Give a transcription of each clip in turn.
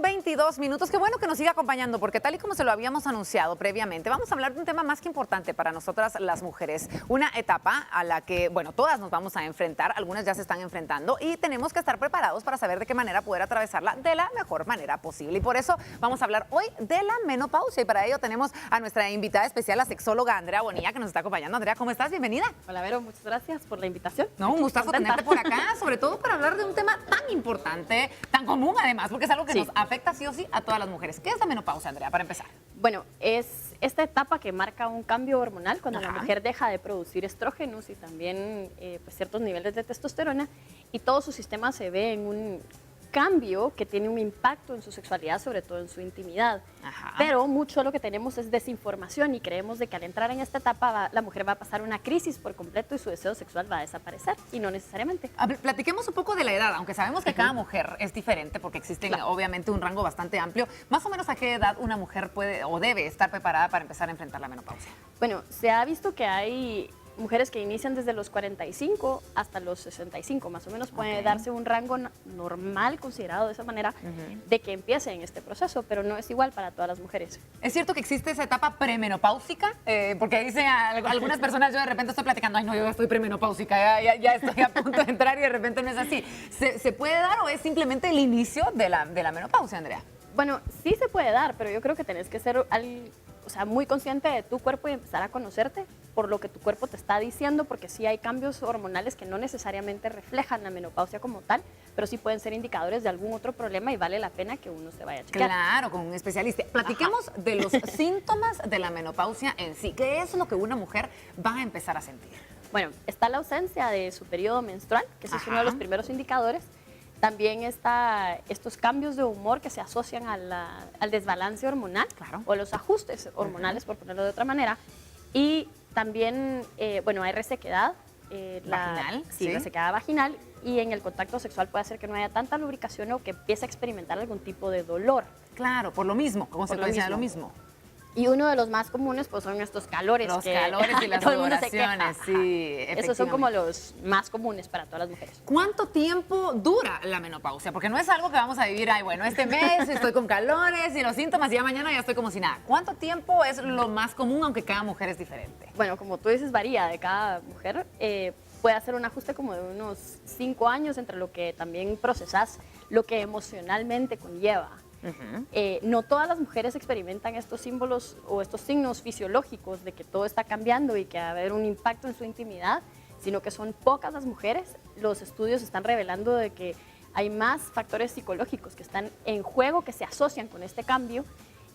22 minutos. Qué bueno que nos siga acompañando, porque tal y como se lo habíamos anunciado previamente, vamos a hablar de un tema más que importante para nosotras las mujeres. Una etapa a la que, bueno, todas nos vamos a enfrentar, algunas ya se están enfrentando y tenemos que estar preparados para saber de qué manera poder atravesarla de la mejor manera posible. Y por eso vamos a hablar hoy de la menopausia y para ello tenemos a nuestra invitada especial, la sexóloga Andrea Bonilla, que nos está acompañando. Andrea, ¿cómo estás? Bienvenida. Hola, Vero, muchas gracias por la invitación. No, un gustazo tenerte por acá, sobre todo para hablar de un tema tan importante, tan común además, porque es algo que nos afecta sí o sí a todas las mujeres. ¿Qué es la menopausia, Andrea, para empezar? Bueno, es esta etapa que marca un cambio hormonal cuando la mujer deja de producir estrógenos y también pues ciertos niveles de testosterona y todo su sistema se ve en un cambio que tiene un impacto en su sexualidad, sobre todo en su intimidad. Pero mucho lo que tenemos es desinformación y creemos de que al entrar en esta etapa la mujer va a pasar una crisis por completo y su deseo sexual va a desaparecer y no necesariamente. Platiquemos un poco de la edad, aunque sabemos que cada mujer es diferente porque existe obviamente un rango bastante amplio. Más o menos a qué edad una mujer puede o debe estar preparada para empezar a enfrentar la menopausia. Bueno, se ha visto que hay mujeres que inician desde los 45 hasta los 65, más o menos puede darse un rango normal, considerado de esa manera, de que empiece en este proceso, pero no es igual para todas las mujeres. ¿Es cierto que existe esa etapa premenopáusica? Porque dicen algunas personas, yo de repente estoy platicando, ay no, yo ya estoy premenopáusica, ya estoy a punto de entrar y de repente no es así. ¿Se puede dar o es simplemente el inicio de la menopausia, Andrea? Bueno, sí se puede dar, pero yo creo que tenés que ser muy consciente de tu cuerpo y empezar a conocerte por lo que tu cuerpo te está diciendo, porque sí hay cambios hormonales que no necesariamente reflejan la menopausia como tal, pero sí pueden ser indicadores de algún otro problema y vale la pena que uno se vaya a chequear. Claro, con un especialista. Platiquemos de los síntomas de la menopausia en sí. ¿Qué es lo que una mujer va a empezar a sentir? Bueno, está la ausencia de su periodo menstrual, que ese es uno de los primeros indicadores. También está estos cambios de humor que se asocian al desbalance hormonal o los ajustes hormonales, por ponerlo de otra manera. Y también, bueno, hay resequedad. ¿Vaginal? Sí, resequedad vaginal. Y en el contacto sexual puede hacer que no haya tanta lubricación o que empiece a experimentar algún tipo de dolor. Claro, por lo mismo, como se puede decir lo mismo. Y uno de los más comunes pues son estos calores. Los calores y las sudoraciones, sí, esos son como los más comunes para todas las mujeres. ¿Cuánto tiempo dura la menopausia? Porque no es algo que vamos a vivir, ay, bueno, este mes estoy con calores y los síntomas y ya mañana ya estoy como si nada. ¿Cuánto tiempo es lo más común, aunque cada mujer es diferente? Bueno, como tú dices, varía de cada mujer. Puede hacer un ajuste como de unos 5 años entre lo que también procesas, lo que emocionalmente conlleva. No todas las mujeres experimentan estos símbolos o estos signos fisiológicos de que todo está cambiando y que va a haber un impacto en su intimidad, sino que son pocas las mujeres. Los estudios están revelando de que hay más factores psicológicos que están en juego, que se asocian con este cambio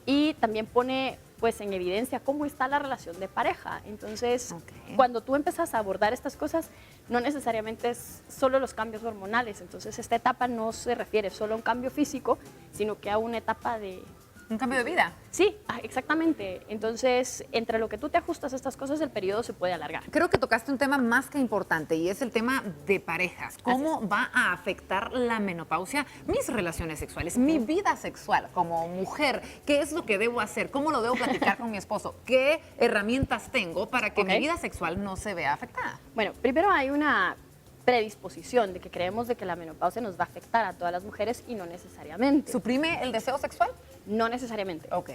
y también pone pues en evidencia cómo está la relación de pareja. Entonces, cuando tú empiezas a abordar estas cosas, no necesariamente es solo los cambios hormonales. Entonces, esta etapa no se refiere solo a un cambio físico, sino que a una etapa de... ¿Un cambio de vida? Sí, exactamente. Entonces, entre lo que tú te ajustas a estas cosas, el periodo se puede alargar. Creo que tocaste un tema más que importante y es el tema de parejas. ¿Cómo va a afectar la menopausia mis relaciones sexuales, mi vida sexual como mujer? ¿Qué es lo que debo hacer? ¿Cómo lo debo platicar con mi esposo? ¿Qué herramientas tengo para que mi vida sexual no se vea afectada? Bueno, primero hay una predisposición de que creemos de que la menopausia nos va a afectar a todas las mujeres y no necesariamente. ¿Suprime el deseo sexual? No necesariamente. Ok.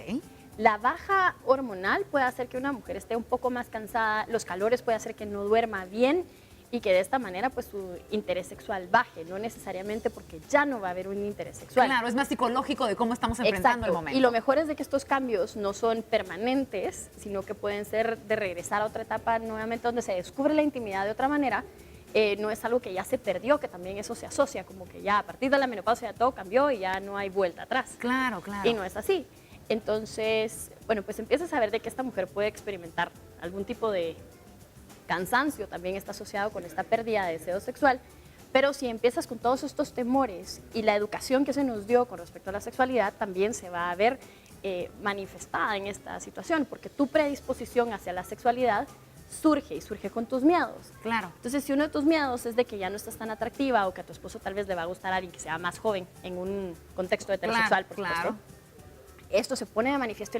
La baja hormonal puede hacer que una mujer esté un poco más cansada, los calores puede hacer que no duerma bien y que de esta manera pues su interés sexual baje, no necesariamente porque ya no va a haber un interés sexual. Claro, es más psicológico de cómo estamos enfrentando el momento. Y lo mejor es de que estos cambios no son permanentes, sino que pueden ser de regresar a otra etapa nuevamente donde se descubre la intimidad de otra manera. No es algo que ya se perdió, que también eso se asocia, como que ya a partir de la menopausia ya todo cambió y ya no hay vuelta atrás. Claro, claro. Y no es así. Entonces, bueno, pues empiezas a ver de que esta mujer puede experimentar algún tipo de cansancio, también está asociado con esta pérdida de deseo sexual, pero si empiezas con todos estos temores y la educación que se nos dio con respecto a la sexualidad, también se va a ver manifestada en esta situación, porque tu predisposición hacia la sexualidad surge con tus miedos. Claro. Entonces, si uno de tus miedos es de que ya no estás tan atractiva o que a tu esposo tal vez le va a gustar a alguien que sea más joven en un contexto heterosexual, por supuesto, esto se pone de manifiesto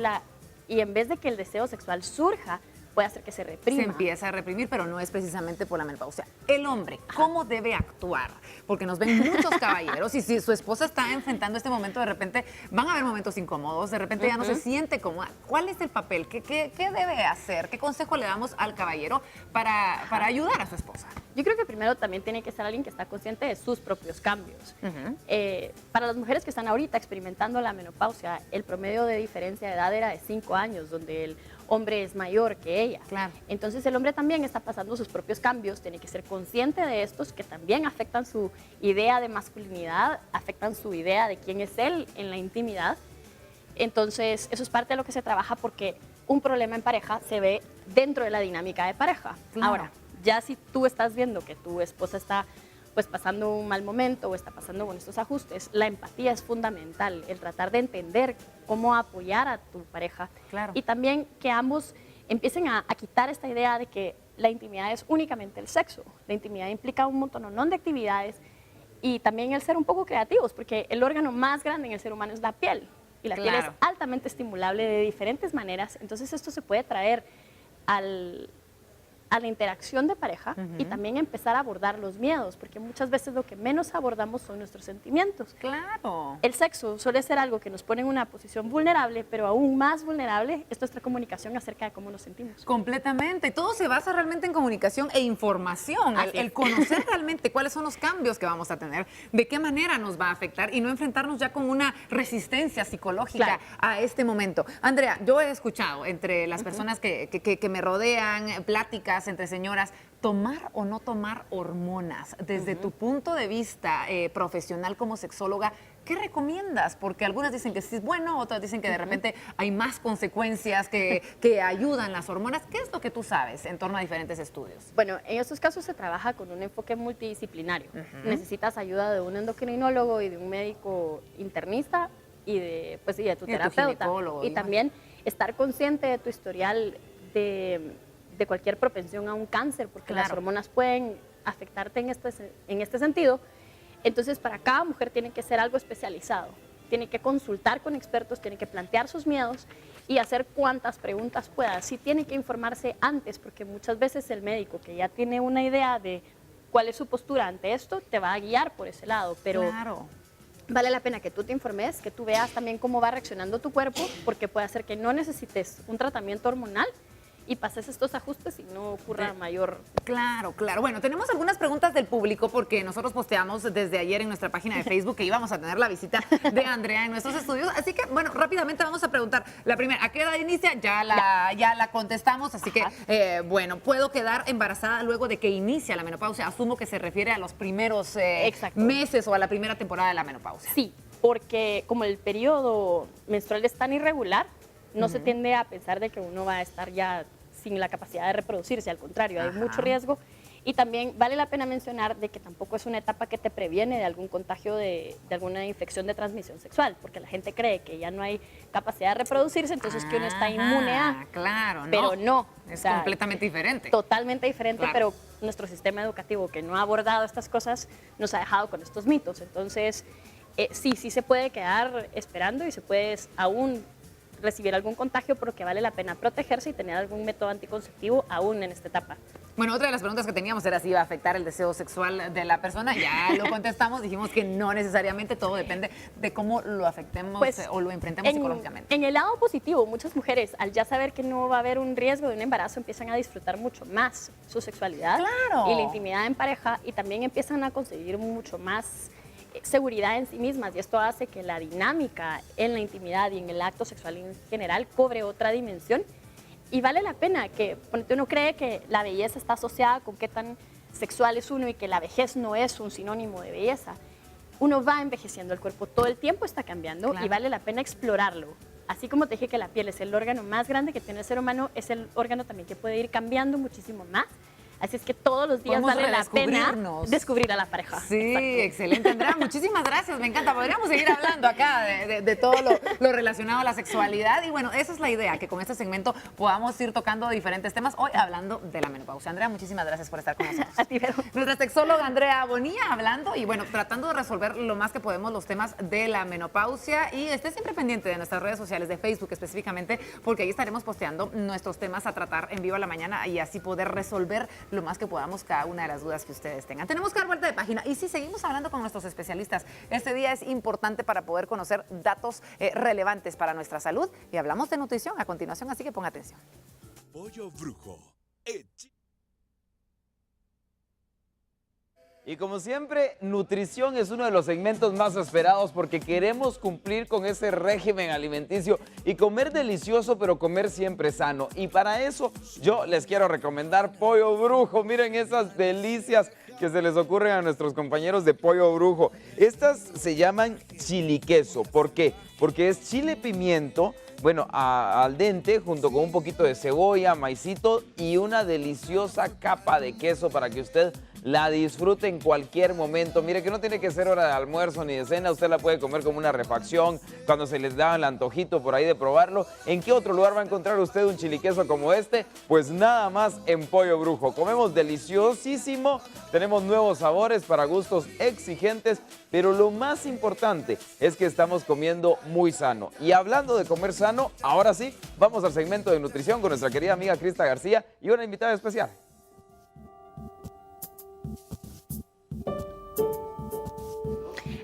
y en vez de que el deseo sexual surja, puede hacer que se reprima. Se empieza a reprimir, pero no es precisamente por la menopausia. El hombre, ¿cómo debe actuar? Porque nos ven muchos caballeros y si su esposa está enfrentando este momento, de repente van a haber momentos incómodos, de repente ya no se siente cómoda. ¿Cuál es el papel? ¿Qué debe hacer? ¿Qué consejo le damos al caballero para ayudar a su esposa? Yo creo que primero también tiene que ser alguien que está consciente de sus propios cambios. Para las mujeres que están ahorita experimentando la menopausia, el promedio de diferencia de edad era de 5 años, donde el hombre es mayor que ella. Claro. Entonces el hombre también está pasando sus propios cambios, tiene que ser consciente de estos que también afectan su idea de masculinidad, afectan su idea de quién es él en la intimidad. Entonces eso es parte de lo que se trabaja porque un problema en pareja se ve dentro de la dinámica de pareja. Claro. Ahora, ya si tú estás viendo que tu esposa está pues pasando un mal momento o está pasando con estos ajustes, la empatía es fundamental, el tratar de entender cómo apoyar a tu pareja. Claro. Y también que ambos empiecen a quitar esta idea de que la intimidad es únicamente el sexo. La intimidad implica un montón de actividades y también el ser un poco creativos, porque el órgano más grande en el ser humano es la piel y la piel es altamente estimulable de diferentes maneras. Entonces esto se puede traer a la interacción de pareja y también empezar a abordar los miedos, porque muchas veces lo que menos abordamos son nuestros sentimientos. Claro. El sexo suele ser algo que nos pone en una posición vulnerable, pero aún más vulnerable es nuestra comunicación acerca de cómo nos sentimos. Completamente. Todo se basa realmente en comunicación e información. El conocer realmente cuáles son los cambios que vamos a tener, de qué manera nos va a afectar y no enfrentarnos ya con una resistencia psicológica a este momento. Andrea, yo he escuchado entre las personas que me rodean, pláticas entre señoras, tomar o no tomar hormonas. Desde tu punto de vista profesional como sexóloga, ¿qué recomiendas? Porque algunas dicen que sí es bueno, otras dicen que de repente hay más consecuencias que ayudan las hormonas. ¿Qué es lo que tú sabes en torno a diferentes estudios? Bueno, en estos casos se trabaja con un enfoque multidisciplinario. Necesitas ayuda de un endocrinólogo y de un médico internista y de tu terapeuta. Y también estar consciente de tu historial de cualquier propensión a un cáncer, porque las hormonas pueden afectarte en este sentido. Entonces, para cada mujer tiene que ser algo especializado. Tiene que consultar con expertos, tiene que plantear sus miedos y hacer cuantas preguntas pueda. Sí tiene que informarse antes, porque muchas veces el médico que ya tiene una idea de cuál es su postura ante esto, te va a guiar por ese lado. Pero vale la pena que tú te informes, que tú veas también cómo va reaccionando tu cuerpo, porque puede hacer que no necesites un tratamiento hormonal y pases estos ajustes y no ocurra mayor... Claro. Bueno, tenemos algunas preguntas del público porque nosotros posteamos desde ayer en nuestra página de Facebook que íbamos a tener la visita de Andrea en nuestros estudios. Así que, bueno, rápidamente vamos a preguntar. La primera, ¿a qué edad inicia? Ya la contestamos, así que, bueno, ¿puedo quedar embarazada luego de que inicia la menopausia? Asumo que se refiere a los primeros meses o a la primera temporada de la menopausia. Sí, porque como el periodo menstrual es tan irregular, no se tiende a pensar de que uno va a estar ya sin la capacidad de reproducirse, al contrario, hay mucho riesgo. Y también vale la pena mencionar de que tampoco es una etapa que te previene de algún contagio de alguna infección de transmisión sexual, porque la gente cree que ya no hay capacidad de reproducirse, entonces que uno está inmune a... Claro, pero no. Es completamente diferente. Totalmente diferente, pero nuestro sistema educativo que no ha abordado estas cosas nos ha dejado con estos mitos. Entonces, sí se puede quedar esperando y se puede aún recibir algún contagio, pero que vale la pena protegerse y tener algún método anticonceptivo aún en esta etapa. Bueno, otra de las preguntas que teníamos era si iba a afectar el deseo sexual de la persona. Ya lo contestamos, dijimos que no necesariamente, todo depende de cómo lo afectemos o lo enfrentemos psicológicamente. En el lado positivo, muchas mujeres, al ya saber que no va a haber un riesgo de un embarazo, empiezan a disfrutar mucho más su sexualidad y la intimidad en pareja, y también empiezan a conseguir mucho más seguridad en sí mismas, y esto hace que la dinámica en la intimidad y en el acto sexual en general cobre otra dimensión. Y vale la pena que uno cree que la belleza está asociada con qué tan sexual es uno y que la vejez no es un sinónimo de belleza. Uno va envejeciendo, el cuerpo todo el tiempo está cambiando y vale la pena explorarlo. Así como te dije que la piel es el órgano más grande que tiene el ser humano, es el órgano también que puede ir cambiando muchísimo más. Así es que todos los días Podemos vale la pena redescubrirnos. descubrir a la pareja. Sí, Exacto. excelente, Andrea. Muchísimas gracias, me encanta. Podríamos seguir hablando acá de todo lo relacionado a la sexualidad. Y bueno, esa es la idea, que con este segmento podamos ir tocando diferentes temas. Hoy hablando de la menopausia. Andrea, muchísimas gracias por estar con nosotros. A ti, Vero. Nuestra sexóloga Andrea Bonilla hablando y bueno, tratando de resolver lo más que podemos los temas de la menopausia. Y esté siempre pendiente de nuestras redes sociales, de Facebook específicamente, porque ahí estaremos posteando nuestros temas a tratar en vivo a la mañana y así poder resolver lo más que podamos cada una de las dudas que ustedes tengan. Tenemos que dar vuelta de página y sí, seguimos hablando con nuestros especialistas. Este día es importante para poder conocer datos relevantes para nuestra salud y hablamos de nutrición a continuación, así que ponga atención. Pollo Brujo. Y como siempre, nutrición es uno de los segmentos más esperados porque queremos cumplir con ese régimen alimenticio y comer delicioso, pero comer siempre sano. Y para eso yo les quiero recomendar Pollo Brujo. Miren esas delicias que se les ocurren a nuestros compañeros de Pollo Brujo. Estas se llaman chili queso. ¿Por qué? Porque es chile pimiento, bueno, al dente, junto con un poquito de cebolla, maicito y una deliciosa capa de queso para que usted la disfrute en cualquier momento. Mire que no tiene que ser hora de almuerzo ni de cena, usted la puede comer como una refacción, cuando se les da el antojito por ahí de probarlo. ¿En qué otro lugar va a encontrar usted un chili queso como este? Pues nada más en Pollo Brujo. Comemos deliciosísimo, tenemos nuevos sabores para gustos exigentes, pero lo más importante es que estamos comiendo muy sano. Y hablando de comer sano, ahora sí, vamos al segmento de nutrición con nuestra querida amiga Crista García y una invitada especial.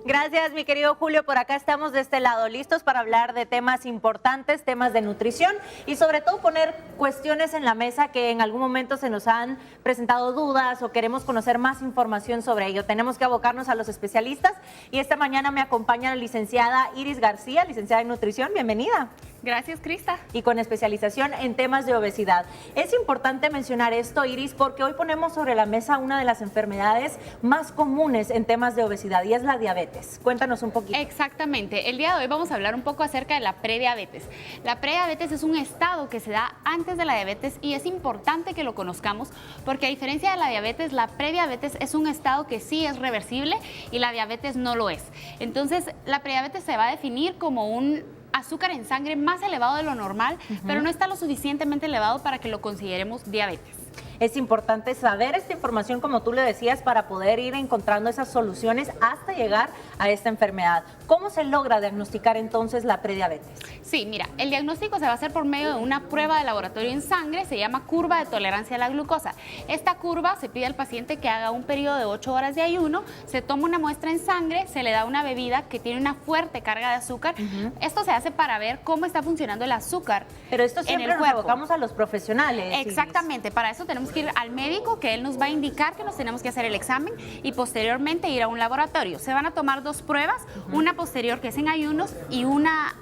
Gracias, mi querido Julio. Por acá estamos de este lado, listos para hablar de temas importantes, temas de nutrición y sobre todo poner cuestiones en la mesa que en algún momento se nos han presentado dudas o queremos conocer más información sobre ello. Tenemos que abocarnos a los especialistas y esta mañana me acompaña la licenciada Iris García, licenciada en nutrición. Bienvenida. Gracias, Crista. Y con especialización en temas de obesidad. Es importante mencionar esto, Iris, porque hoy ponemos sobre la mesa una de las enfermedades más comunes en temas de obesidad y es la diabetes. Cuéntanos un poquito. Exactamente. El día de hoy vamos a hablar un poco acerca de la prediabetes. La prediabetes es un estado que se da antes de la diabetes y es importante que lo conozcamos porque a diferencia de la diabetes, la prediabetes es un estado que sí es reversible y la diabetes no lo es. Entonces, la prediabetes se va a definir como un azúcar en sangre más elevado de lo normal, pero no está lo suficientemente elevado para que lo consideremos diabetes. Es importante saber esta información, como tú le decías, para poder ir encontrando esas soluciones hasta llegar a esta enfermedad. ¿Cómo se logra diagnosticar entonces la prediabetes? Sí, mira, el diagnóstico se va a hacer por medio de una prueba de laboratorio en sangre, se llama curva de tolerancia a la glucosa. Esta curva se pide al paciente que haga un periodo de 8 horas de ayuno, se toma una muestra en sangre, se le da una bebida que tiene una fuerte carga de azúcar. Esto se hace para ver cómo está funcionando el azúcar. Pero esto en siempre el nos cuerpo. abocamos a los profesionales. Exactamente, para eso tenemos que ir al médico, que él nos va a indicar que nos tenemos que hacer el examen y posteriormente ir a un laboratorio. Se van a tomar dos pruebas, una posterior que es en ayunos y una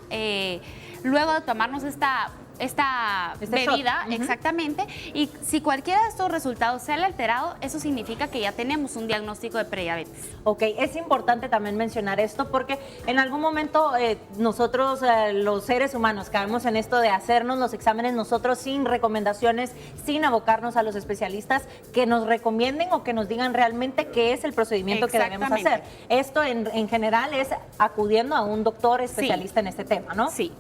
luego de tomarnos esta bebida, exactamente, y si cualquiera de estos resultados sale alterado, eso significa que ya tenemos un diagnóstico de prediabetes. Ok, es importante también mencionar esto porque en algún momento nosotros, los seres humanos, caemos en esto de hacernos los exámenes nosotros sin recomendaciones, sin abocarnos a los especialistas que nos recomienden o que nos digan realmente qué es el procedimiento que debemos hacer. Esto en general es acudiendo a un doctor especialista en este tema, ¿no? Sí.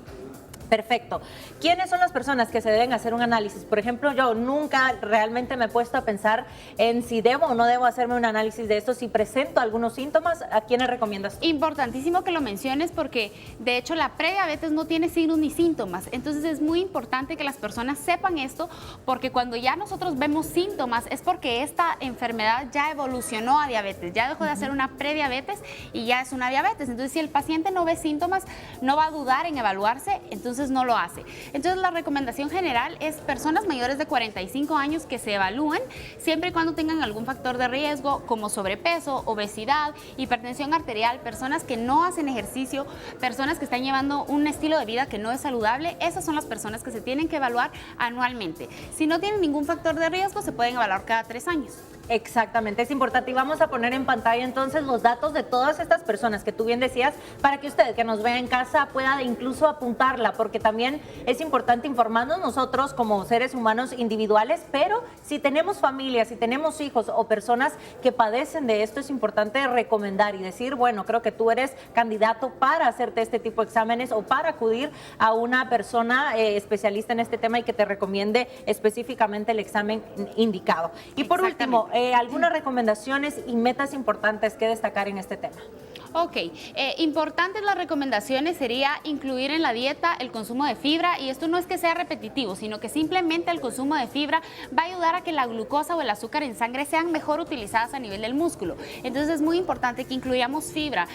Perfecto. ¿Quiénes son las personas que se deben hacer un análisis? Por ejemplo, yo nunca realmente me he puesto a pensar en si debo o no debo hacerme un análisis de esto, si presento algunos síntomas, ¿a quiénes recomiendas? Importantísimo que lo menciones porque de hecho la prediabetes no tiene signos ni síntomas, entonces es muy importante que las personas sepan esto porque cuando ya nosotros vemos síntomas es porque esta enfermedad ya evolucionó a diabetes, ya dejó de ser una prediabetes y ya es una diabetes. Entonces si el paciente no ve síntomas, no va a dudar en evaluarse, entonces no lo hace. Entonces la recomendación general es personas mayores de 45 años que se evalúen siempre y cuando tengan algún factor de riesgo como sobrepeso, obesidad, hipertensión arterial, personas que no hacen ejercicio, personas que están llevando un estilo de vida que no es saludable. Esas son las personas que se tienen que evaluar anualmente. Si no tienen ningún factor de riesgo, se pueden evaluar cada 3 años. Exactamente, es importante y vamos a poner en pantalla entonces los datos de todas estas personas que tú bien decías para que usted que nos vea en casa pueda incluso apuntarla, porque también es importante informarnos nosotros como seres humanos individuales, pero si tenemos familias, si tenemos hijos o personas que padecen de esto, es importante recomendar y decir, bueno, creo que tú eres candidato para hacerte este tipo de exámenes o para acudir a una persona especialista en este tema y que te recomiende específicamente el examen indicado. Y por último, algunas recomendaciones y metas importantes que destacar en este tema. Ok, importantes las recomendaciones sería incluir en la dieta el consumo de fibra, y esto no es que sea repetitivo, sino que simplemente el consumo de fibra va a ayudar a que la glucosa o el azúcar en sangre sean mejor utilizadas a nivel del músculo. Entonces es muy importante que incluyamos fibra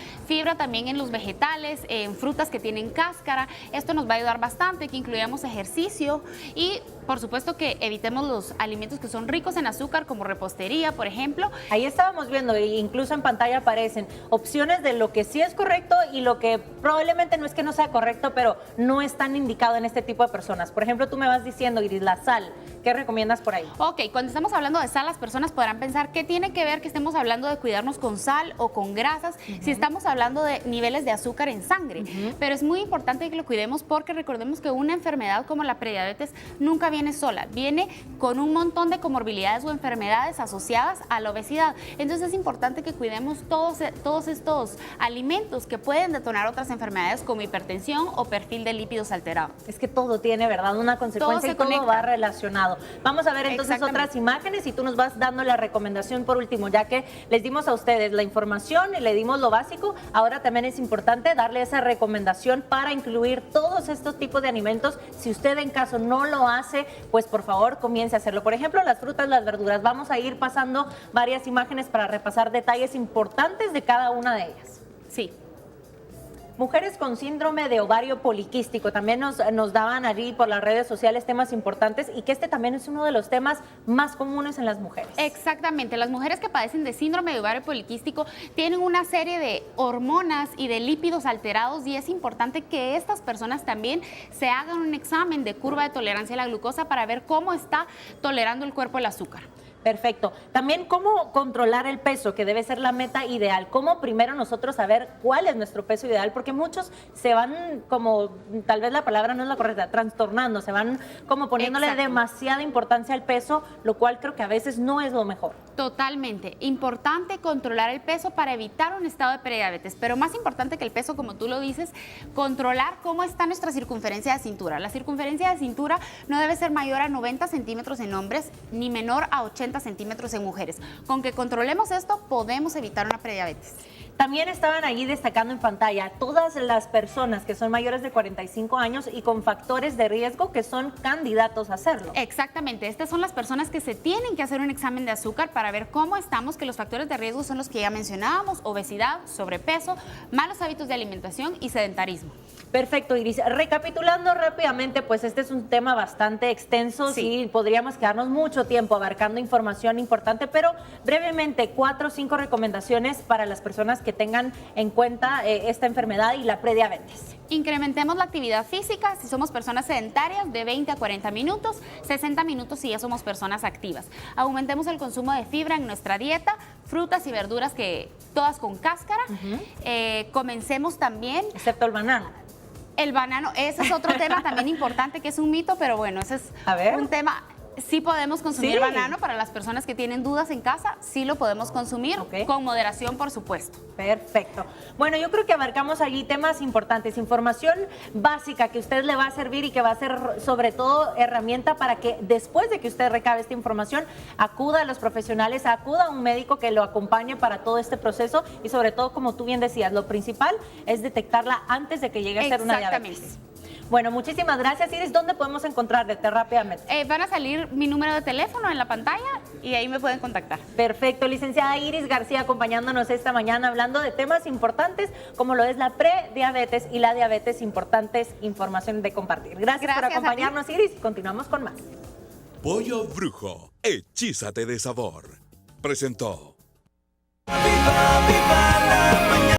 también en los vegetales, en frutas que tienen cáscara. Esto nos va a ayudar bastante, que incluyamos ejercicio y por supuesto que evitemos los alimentos que son ricos en azúcar, como repostería, por ejemplo. Ahí estábamos viendo, e incluso en pantalla aparecen opciones de lo que sí es correcto y lo que probablemente no es que no sea correcto, pero no es tan indicado en este tipo de personas. Por ejemplo, tú me vas diciendo, Iris, la sal, ¿qué recomiendas por ahí? Ok, cuando estamos hablando de sal, las personas podrán pensar qué tiene que ver que estemos hablando de cuidarnos con sal o con grasas, si estamos hablando de niveles de azúcar en sangre. Pero es muy importante que lo cuidemos porque recordemos que una enfermedad como la prediabetes nunca viene sola, viene con un montón de comorbilidades o enfermedades asociadas a la obesidad. Entonces es importante que cuidemos todos estos alimentos que pueden detonar otras enfermedades como hipertensión o perfil de lípidos alterado. Es que todo tiene, ¿verdad?, una consecuencia y todo va relacionado. Vamos a ver entonces otras imágenes y tú nos vas dando la recomendación por último, ya que les dimos a ustedes la información y le dimos lo básico, ahora también es importante darle esa recomendación para incluir todos estos tipos de alimentos. Si usted en caso no lo hace, pues por favor comience a hacerlo. Por ejemplo, las frutas, las verduras. Vamos a ir pasando varias imágenes para repasar detalles importantes de cada una de ellas. Sí. Mujeres con síndrome de ovario poliquístico, también nos daban allí por las redes sociales temas importantes y que este también es uno de los temas más comunes en las mujeres. Exactamente, las mujeres que padecen de síndrome de ovario poliquístico tienen una serie de hormonas y de lípidos alterados y es importante que estas personas también se hagan un examen de curva de tolerancia a la glucosa para ver cómo está tolerando el cuerpo el azúcar. Perfecto. También cómo controlar el peso, que debe ser la meta ideal. Cómo primero nosotros saber cuál es nuestro peso ideal, porque muchos se van como, tal vez la palabra no es la correcta, trastornando, se van como poniéndole demasiada importancia al peso, lo cual creo que a veces no es lo mejor. Totalmente. Importante controlar el peso para evitar un estado de prediabetes, pero más importante que el peso, como tú lo dices, controlar cómo está nuestra circunferencia de cintura. La circunferencia de cintura no debe ser mayor a 90 centímetros en hombres ni menor a 80 centímetros en mujeres. Con que controlemos esto, podemos evitar una prediabetes. También estaban allí destacando en pantalla todas las personas que son mayores de 45 años y con factores de riesgo que son candidatos a hacerlo. Exactamente, estas son las personas que se tienen que hacer un examen de azúcar para ver cómo estamos, que los factores de riesgo son los que ya mencionábamos: obesidad, sobrepeso, malos hábitos de alimentación y sedentarismo. Perfecto, Iris. Recapitulando rápidamente, pues este es un tema bastante extenso, sí, podríamos quedarnos mucho tiempo abarcando información importante, pero brevemente 4 o 5 recomendaciones para las personas que tengan en cuenta esta enfermedad y la prediabetes. Incrementemos la actividad física si somos personas sedentarias de 20 a 40 minutos, 60 minutos si ya somos personas activas. Aumentemos el consumo de fibra en nuestra dieta, frutas y verduras que todas con cáscara. Comencemos también... Excepto el banano. El banano, ese es otro tema también importante que es un mito, pero bueno, ese es un tema... Sí podemos consumir banano para las personas que tienen dudas en casa, sí lo podemos consumir, con moderación, por supuesto. Perfecto. Bueno, yo creo que abarcamos allí temas importantes, información básica que a usted le va a servir y que va a ser sobre todo herramienta para que después de que usted recabe esta información, acuda a los profesionales, acuda a un médico que lo acompañe para todo este proceso y sobre todo, como tú bien decías, lo principal es detectarla antes de que llegue a ser una diabetes. Bueno, muchísimas gracias, Iris. ¿Dónde podemos encontrarte rápidamente? Van a salir mi número de teléfono en la pantalla y ahí me pueden contactar. Perfecto, licenciada Iris García acompañándonos esta mañana hablando de temas importantes como lo es la prediabetes y la diabetes, importantes información de compartir. Gracias por acompañarnos, Iris, y continuamos con más. Pollo Brujo, hechízate de sabor. Presentó.